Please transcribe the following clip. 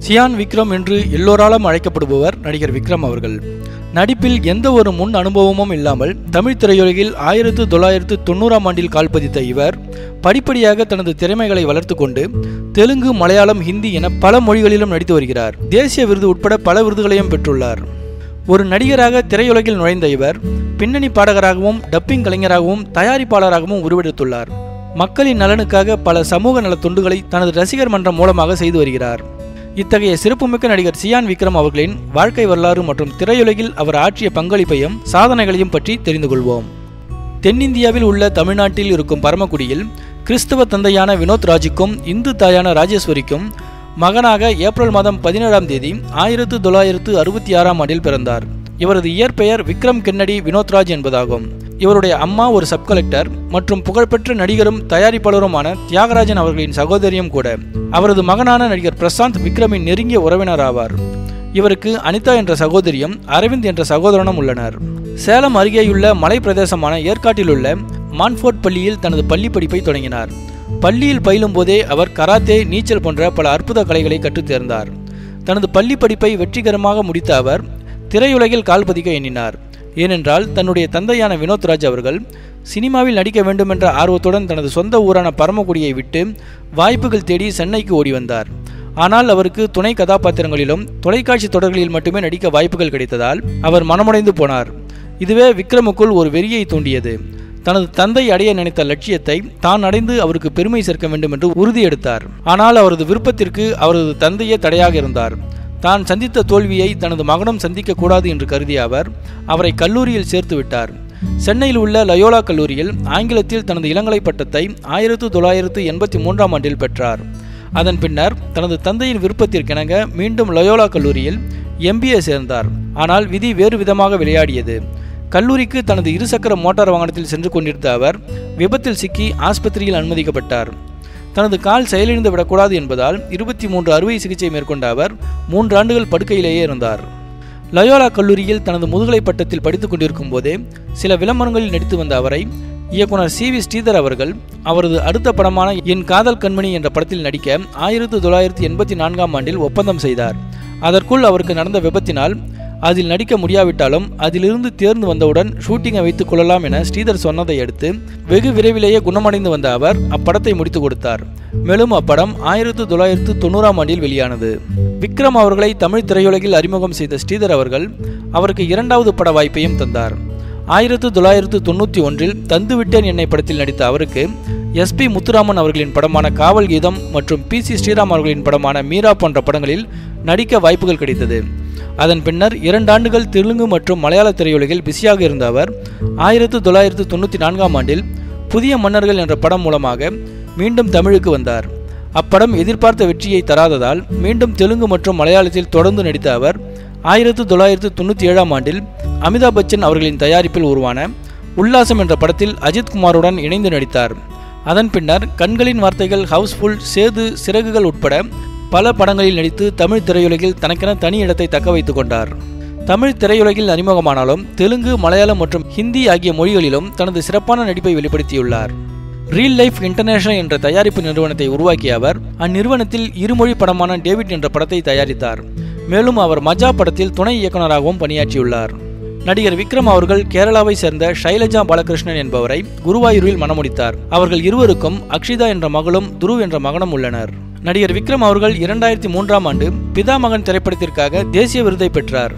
சியான் விக்ரம் என்று எல்லோராலும் அழைக்கப்படுபவர் நடிகர் விக்ரம் அவர்கள். நடிப்பில் எந்த ஒரு முன் அனுபவமும் இல்லாமல் தமிழ் திரையுலகில் 1990ஆம் ஆண்டில் கால்பதித்த இவர் படிப்படியாக தனது திறமைகளை வளர்த்து கொண்டு தெலுங்கு, மலையாளம், ஹிந்தி என பல மொழிகளிலும் நடித்து வருகிறார். தேசிய விருது உட்பட பல விருதுகளையும் பெற்றுள்ளார். ஒரு நடிகராக திரையுலகில் நுழைந்த இவர் பின்னணி பாடகராகவும், டப்பிங் கலைஞராகவும், தயாரிப்பாளராகவும் உருவெடுத்துள்ளார். மக்களின் நலனுக்காக பல சமூக நல தொண்டுகளை தனது ரசிகர் மன்றம் மூலமாக செய்து வருகிறார். இத்தகைய சிறப்புமிக்க நடிகர் சியான் விக்ரம் அவர்களின் வாழ்க்கை வரலாறு மற்றும் திரையுலகில் அவர் ஆற்றிய பங்களிப்பையும் சாதனைகளையும் பற்றி தெரிந்து கொள்வோம். தென்னிந்தியாவில் உள்ள தமிழ்நாட்டில் இருக்கும் பரமக்குடியில் கிறிஸ்தவ தந்தையான வினோத் ராஜுக்கும் இந்து தாயான ராஜேஸ்வரிக்கும் மகனாக ஏப்ரல் மாதம் 17ஆம் தேதி 1966ஆம் ஆண்டில் பிறந்தார். இவரது இயற்பெயர் விக்ரம் கென்னடி வினோத்ராஜ் என்பதாகும். இவருடைய அம்மா ஒரு சப் கலெக்டர் மற்றும் புகழ்பெற்ற நடிகரும் தயாரிப்பாளருமான தியாகராஜன் அவர்களின் சகோதரியும் கூட. அவரது மகனான நடிகர் பிரசாந்த் விக்ரமின் நெருங்கிய உறவினர் ஆவார். இவருக்கு அனிதா என்ற சகோதரியும் அரவிந்த் என்ற சகோதரனும் உள்ளனர். சேலம் அருகேயுள்ள மலை பிரதேசமான ஏற்காட்டில் உள்ள மான்ஃபோர்ட் பள்ளியில் தனது பள்ளி படிப்பை தொடங்கினார். பள்ளியில் பயிலும் போதே அவர் கராத்தே, நீச்சல் போன்ற பல அற்புத கலைகளை கற்றுத் தேர்ந்தார். தனது பள்ளி படிப்பை வெற்றிகரமாக முடித்த அவர் திரையுலகில் கால்பதிக்க எண்ணினார். ஏனென்றால் தன்னுடைய தந்தையான வினோத்ராஜ் அவர்கள் சினிமாவில் நடிக்க வேண்டுமென்ற ஆர்வத்துடன் தனது சொந்த ஊரான பரமக்குடியை விட்டு வாய்ப்புகள் தேடி சென்னைக்கு ஓடி வந்தார். ஆனால் அவருக்கு துணை கதாபாத்திரங்களிலும் தொலைக்காட்சி தொடர்களில் மட்டுமே நடிக்க வாய்ப்புகள் கிடைத்ததால் அவர் மனமுடைந்து போனார். இதுவே விக்ரமுக்குள் ஒரு வெறியை தூண்டியது. தனது தந்தை அடைய நினைத்த லட்சியத்தை தான் அடைந்து அவருக்கு பெருமை சேர்க்க வேண்டும் என்று உறுதியெடுத்தார். ஆனால் அவரது விருப்பத்திற்கு அவரது தந்தையே தடையாக இருந்தார். தான் சந்தித்த தோல்வியை தனது மகனும் சந்திக்க கூடாது என்று கருதிய அவர் அவரை கல்லூரியில் சேர்த்து விட்டார். சென்னையில் உள்ள லயோலா கல்லூரியில் ஆங்கிலத்தில் தனது இளங்கலை பட்டத்தை 1983ஆம் ஆண்டில் பெற்றார். அதன் பின்னர் தனது தந்தையின் விருப்பத்திற்கிணங்க மீண்டும் லயோலா கல்லூரியில் MBA சேர்ந்தார். ஆனால் விதி வேறு விதமாக விளையாடியது. கல்லூரிக்கு தனது இருசக்கர மோட்டார் வாகனத்தில் சென்று கொண்டிருந்த அவர் விபத்தில் சிக்கி ஆஸ்பத்திரியில் அனுமதிக்கப்பட்டார். தனது கால் செயலிழந்து விடக்கூடாது என்பதால் 23 அறுவை சிகிச்சை மேற்கொண்ட அவர் 3 ஆண்டுகள் படுக்கையிலேயே இருந்தார். லயோலா கல்லூரியில் தனது முதுகலை பட்டத்தில் படித்துக் கொண்டிருக்கும் போதே சில விளம்பரங்களில் நடித்து வந்த அவரை இயக்குனர் CV ஸ்ரீதர் அவர்கள் அவரது அடுத்த படமான என் காதல் கண்மணி என்ற படத்தில் நடிக்க 1984ஆம் ஆண்டில் ஒப்பந்தம் செய்தார். அதற்குள் அவருக்கு நடந்த விபத்தினால் அதில் நடிக்க முடியாவிட்டாலும் அதிலிருந்து தேர்ந்து வந்தவுடன் ஷூட்டிங்கை வைத்துக் கொள்ளலாம் என ஸ்ரீதர் சொன்னதை அடுத்து வெகு விரைவிலேயே குணமடைந்து வந்த அவர் அப்படத்தை முடித்து கொடுத்தார். மேலும் அப்படம் 1990ஆம் ஆண்டில் வெளியானது. விக்ரம் அவர்களை தமிழ் திரையுலகில் அறிமுகம் செய்த ஸ்ரீதர் அவர்கள் அவருக்கு 2வது பட வாய்ப்பையும் தந்தார். 1991இல் தந்துவிட்டேன் என்னை படத்தில் நடித்த அவருக்கு SP முத்துராமன் அவர்களின் படமான காவல் கீதம் மற்றும் PC ஸ்ரீராம் அவர்களின் படமான மீரா போன்ற படங்களில் நடிக்க வாய்ப்புகள் கிடைத்தது. அதன் பின்னர் 2 ஆண்டுகள் தெலுங்கு மற்றும் மலையாள திரையுலகில் பிஸியாக இருந்த அவர் 1994ஆம் ஆண்டில் புதிய மன்னர்கள் என்ற படம் மூலமாக மீண்டும் தமிழுக்கு வந்தார். அப்படம் எதிர்பார்த்த வெற்றியை தராததால் மீண்டும் தெலுங்கு மற்றும் மலையாளத்தில் தொடர்ந்து நடித்த அவர் 1997ஆம் ஆண்டில் அமிதாப் பச்சன் அவர்களின் தயாரிப்பில் உருவான உல்லாசம் என்ற படத்தில் அஜித் குமாருடன் இணைந்து நடித்தார். அதன் பின்னர் கண்களின் வார்த்தைகள், ஹவுஸ்ஃபுல், சேது, சிறகுகள் உட்பட பல படங்களில் நடித்து தமிழ் திரையுலகில் தனக்கென தனி இடத்தை தக்க வைத்துக் கொண்டார். தமிழ் திரையுலகில் அறிமுகமானாலும் தெலுங்கு, மலையாளம் மற்றும் ஹிந்தி ஆகிய மொழிகளிலும் தனது சிறப்பான நடிப்பை வெளிப்படுத்தியுள்ளார். ரியல் லைஃப் இன்டர்நேஷனல் என்ற தயாரிப்பு நிறுவனத்தை உருவாக்கிய அவர் அந்நிறுவனத்தில் இருமொழி படமான டேவிட் என்ற படத்தை தயாரித்தார். மேலும் அவர் மஜா படத்தில் துணை இயக்குநராகவும் பணியாற்றியுள்ளார். நடிகர் விக்ரம் அவர்கள் கேரளாவை சேர்ந்த ஷைலஜா பாலகிருஷ்ணன் என்பவரை குருவாயூரில் மணமுடித்தார். அவர்கள் இருவருக்கும் அக்ஷிதா என்ற மகளும் துருவ் என்ற மகனும் உள்ளனர். நடிகர் விக்ரம் அவர்கள் 2003ஆம் ஆண்டு பிதா மகன் திரைப்படத்திற்காக தேசிய விருதை பெற்றார்.